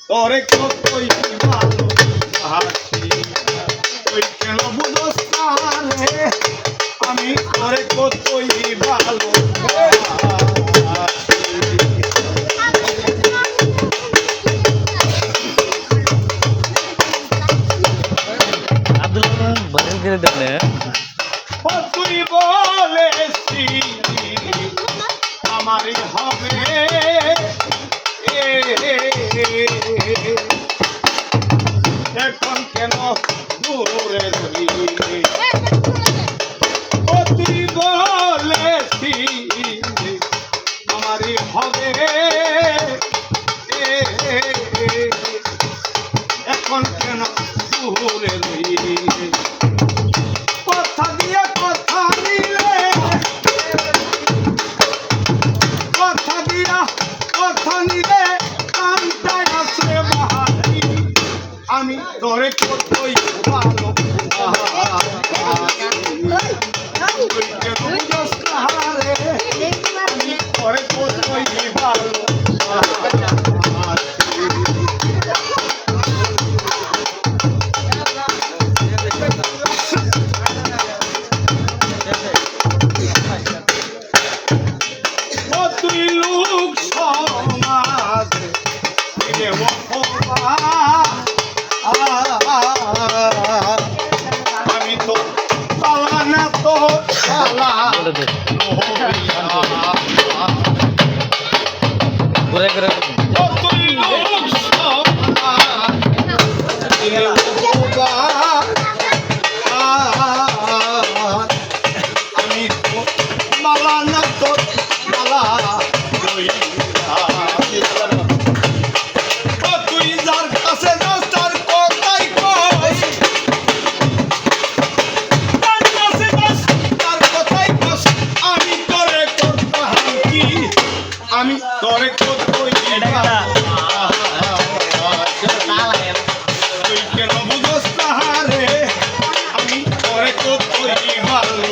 তোরে কতই ভালোবাসি তুই কেন বুঝোস না রে আমি তোরে কতই ভালোবাসি তুই বলেছিলি আমারই হবে এখন কেন দূরে রইলি ও তুই বলেছিলি আমারই হবে এখন কেন দূরে রইলি কথা দিয়ে কথা নিলে কথা দিয়া কথা নিলে কানটায় আসে বাহারি আমি তোরে কতই ভালো তুই কেন বুঝোস না রে আমি তোরে কতই ভালো তুই লোক সমাজ আমি তো পালা না তো পালা তুই লোক সমাজ আমি তো পালা না তো পালা তুই যার কাছে যাস তার কথাই কস তার কাছে যাস তার কথাই কস আমি তোরে করতাম কি আমি তোরে কতই তুই কেন বুঝোস না রে আমি তোরে কতই ভালো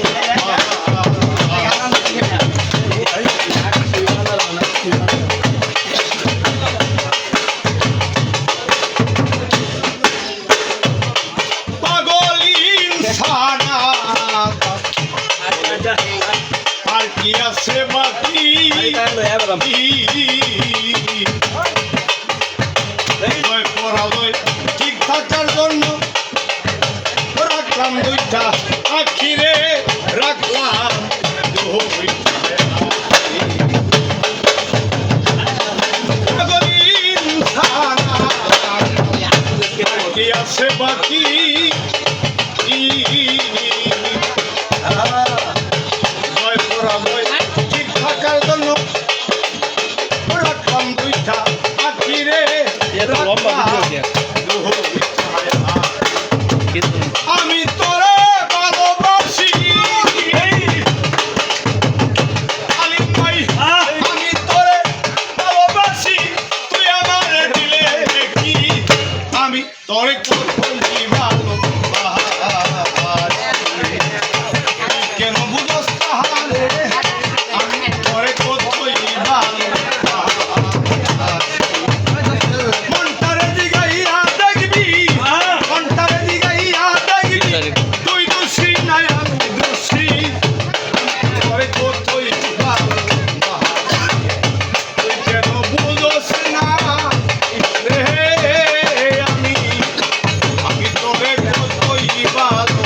আর কি আছে বাকি ঠিক থাকার জন্য রাখলাম দুইটা আখিরে রাখলাম কি আছে বাকি ঠিক থাকার জন্য রাখলাম দুইটা আখিরে আমি তোরে ভালোবাসি আলিম ভাই আমি তোরে ভালোবাসি তুই আমার দিলে কি আমি তোরে কতই ভালো কেন বুঝোস না রে আমি তোরে কতই ভালো মনটারে দিগাইয়া দেখবি মনটারে দিগাইয়া দেখবি তুই দোষী নাই আমি দোষী তোরে কতই ভালো তুই কেন বুঝোস না রে আমি তোরে কতই ভালো